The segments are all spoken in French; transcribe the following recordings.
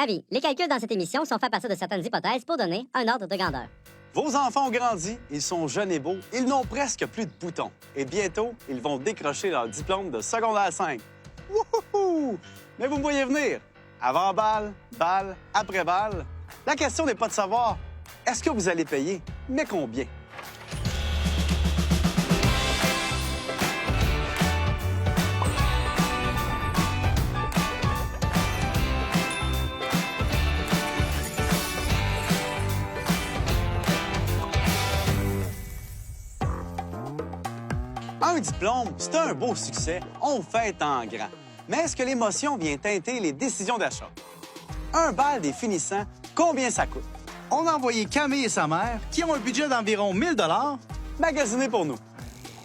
Avis, les calculs dans cette émission sont faits à partir de certaines hypothèses pour donner un ordre de grandeur. Vos enfants ont grandi, ils sont jeunes et beaux, ils n'ont presque plus de boutons. Et bientôt, ils vont décrocher leur diplôme de secondaire 5. Wouhou! Mais vous me voyez venir. Avant balle, balle, après balle. La question n'est pas de savoir est-ce que vous allez payer, mais combien? Un diplôme, c'est un beau succès, on fête en grand. Mais est-ce que l'émotion vient teinter les décisions d'achat? Un bal des finissants, combien ça coûte? On a envoyé Camille et sa mère, qui ont un budget d'environ 1 000 Magasinez pour nous.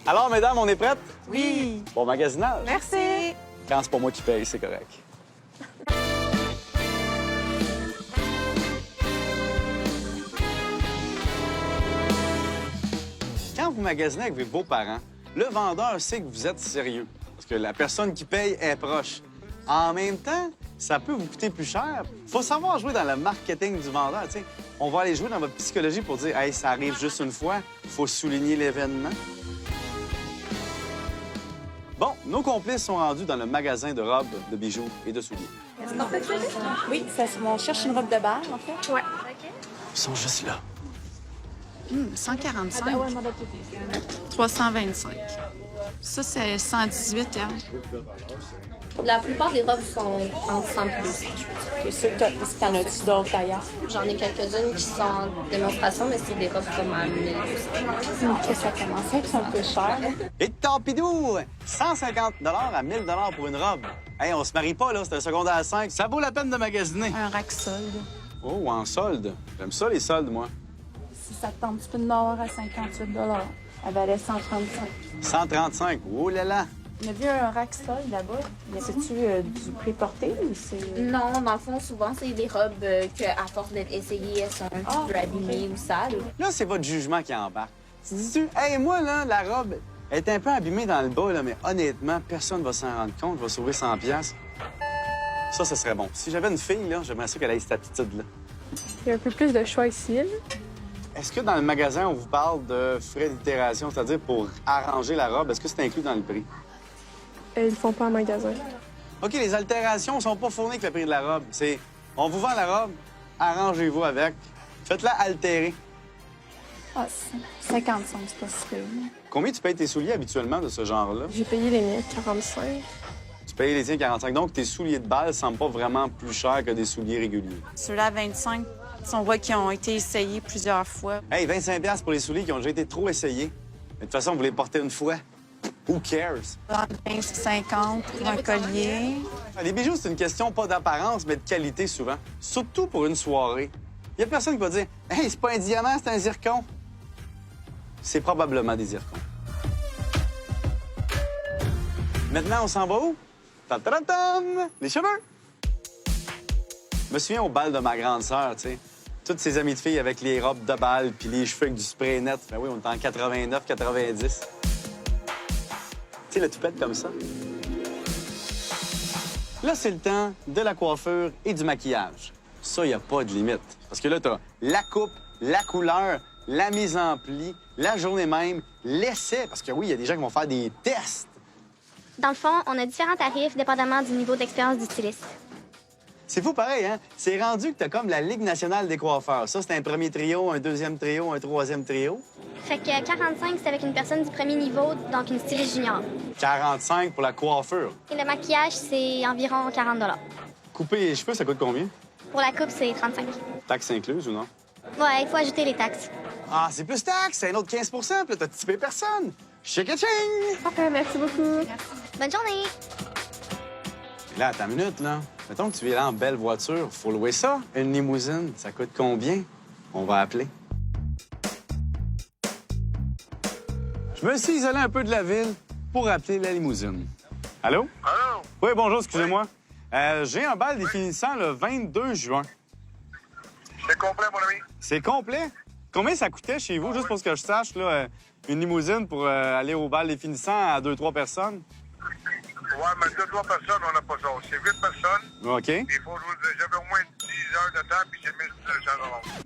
Alors, mesdames, on est prêtes? Oui. Bon magasinage. Merci. Quand c'est pas moi qui paye, c'est correct. Quand vous magasinez avec vos parents, le vendeur sait que vous êtes sérieux, parce que la personne qui paye est proche. En même temps, ça peut vous coûter plus cher. Faut savoir jouer dans le marketing du vendeur, tu sais. On va aller jouer dans votre psychologie pour dire « Hey, ça arrive juste une fois, faut souligner l'événement. » Bon, nos complices sont rendus dans le magasin de robes, de bijoux et de souliers. Oui, on cherche une robe de bal, en fait. Ouais. Ils sont juste là. 145. 325. Ça, c'est 118, hein? La plupart des robes sont en 100 plus. C'est sûr que t'en as-tu d'autres ailleurs? J'en ai quelques-unes qui sont en démonstration, mais c'est des robes comme à 1000. Que ça commence à être un peu cher. Et tapidou! 150 à 1 000 pour une robe. Hey, on se marie pas, là, c'est un secondaire 5. Ça vaut la peine de magasiner. Un rack solde. Oh, en solde. J'aime ça, les soldes, moi. Si ça te tente un petit peu de nord à 58 elle valait 135. 135. Oh là là! On a vu un rack solde là-bas. Mais c'est-tu du pré-porté ou c'est... Non, dans le fond, souvent, c'est des robes que, à force d'être essayées, elles sont un petit peu abîmées ou sales. Là, c'est votre jugement qui embarque. Tu dis-tu, hey, moi, là, la robe est un peu abîmée dans le bas, là, mais honnêtement, personne ne va s'en rendre compte. Je vais sauver 100 $. Ça serait bon. Si j'avais une fille, là, j'aimerais ça qu'elle ait cette attitude-là. Il y a un peu plus de choix ici. Là. Est-ce que dans le magasin, on vous parle de frais d'itération, c'est-à-dire pour arranger la robe? Est-ce que c'est inclus dans le prix? Ils le font pas en magasin. OK, les altérations sont pas fournies avec le prix de la robe. C'est, on vous vend la robe, arrangez-vous avec, faites-la altérer. Ah, 55, c'est pas si peu. Combien tu payes tes souliers habituellement de ce genre-là? J'ai payé les miens, 45. Tu payes les tiens 45, donc tes souliers de balle semblent pas vraiment plus chers que des souliers réguliers. Ceux-là, 25, on voit qu'ils ont été essayés plusieurs fois. Hey, 25 $ pour les souliers qui ont déjà été trop essayés. Mais de toute façon, vous les portez une fois. Who cares? 15, 50 pour un collier. Les bijoux, c'est une question pas d'apparence, mais de qualité souvent. Surtout pour une soirée. Il y a personne qui va dire « Hey, c'est pas un diamant, c'est un zircon. » C'est probablement des zircons. Maintenant, on s'en va où? Ta-ta-ta-tam! Les cheveux! Je me souviens au bal de ma grande sœur, tu sais. Toutes ses amies de filles avec les robes de bal puis les cheveux avec du spray net. Ben oui, on est en 89, 90. Tu sais, la toupette comme ça. Là, c'est le temps de la coiffure et du maquillage. Ça, il n'y a pas de limite. Parce que là, tu as la coupe, la couleur, la mise en pli, la journée même, l'essai. Parce que oui, il y a des gens qui vont faire des tests. Dans le fond, on a différents tarifs dépendamment du niveau d'expérience du styliste. C'est fou pareil, hein? C'est rendu que t'as comme la Ligue nationale des coiffeurs. Ça, c'est un premier trio, un deuxième trio, un troisième trio. Fait que 45, c'est avec une personne du premier niveau, donc une styliste junior. 45 pour la coiffure. Et le maquillage, c'est environ 40 $. Couper les cheveux, ça coûte combien? Pour la coupe, c'est 35. Taxes incluses ou non? Ouais, il faut ajouter les taxes. Ah, c'est plus taxes, c'est un autre 15 puis là, t'as typé personne. Ching! Parfait, merci beaucoup. Bonne journée! Là, attends une minute, là. Mettons que tu viens là en belle voiture. Faut louer ça. Une limousine, ça coûte combien? On va appeler. Je me suis isolé un peu de la ville pour appeler la limousine. Allô? Allô? Oui, bonjour, excusez-moi. J'ai un bal des finissants le 22 juin. C'est complet, mon ami. C'est complet? Combien ça coûtait chez vous, juste pour que je sache, là, une limousine pour aller au bal des finissants à 2-3 personnes? Ouais, mais 2-3 personnes, on n'a pas ça. C'est 8 personnes. OK. Il faut, j'avais au moins 10 temps, puis c'est 1200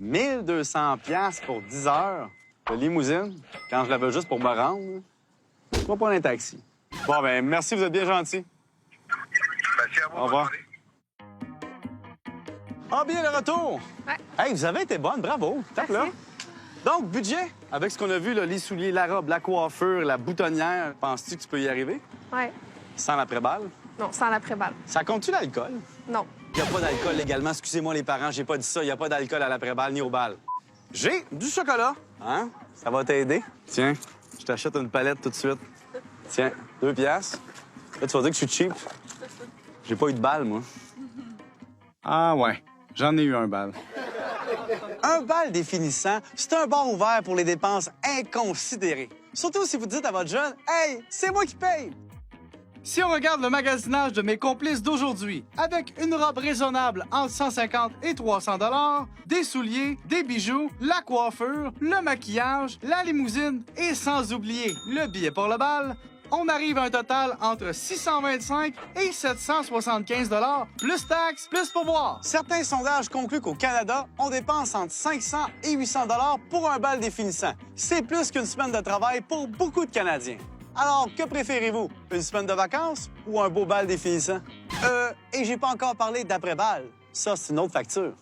1200 piastres pour 10 heures de limousine, quand je la veux juste pour me rendre. Je vais prendre un taxi. Bon, ben merci, vous êtes bien gentil. Merci à vous. Au revoir. bonne journée. Ah, bien le retour! Ouais. Hey, vous avez été bonne, bravo! Tape là! Donc, budget, avec ce qu'on a vu, là, les souliers, la robe, la coiffure, la boutonnière, penses-tu que tu peux y arriver? Ouais. Sans l'après-balle? Non, sans l'après-balle. Ça compte-tu l'alcool? Non. Il n'y a pas d'alcool légalement. Excusez-moi, les parents, j'ai pas dit ça. Il n'y a pas d'alcool à l'après-balle ni au bal. J'ai du chocolat. Hein? Ça va t'aider? Tiens, je t'achète une palette tout de suite. Tiens, 2 piastres. Là, tu vas dire que je suis cheap. J'ai pas eu de balle, moi. Ah ouais, j'en ai eu un bal. Un bal définissant, c'est un bar ouvert pour les dépenses inconsidérées. Surtout si vous dites à votre jeune, « Hey, c'est moi qui paye! » Si on regarde le magasinage de mes complices d'aujourd'hui, avec une robe raisonnable entre 150 et 300 $, des souliers, des bijoux, la coiffure, le maquillage, la limousine et sans oublier le billet pour le bal, on arrive à un total entre 625 et 775 $, plus taxes, plus pourboire. Certains sondages concluent qu'au Canada, on dépense entre 500 et 800 $ pour un bal définissant. C'est plus qu'une semaine de travail pour beaucoup de Canadiens. Alors, que préférez-vous? Une semaine de vacances ou un beau bal définissant? Et j'ai pas encore parlé d'après-bal. Ça, c'est une autre facture.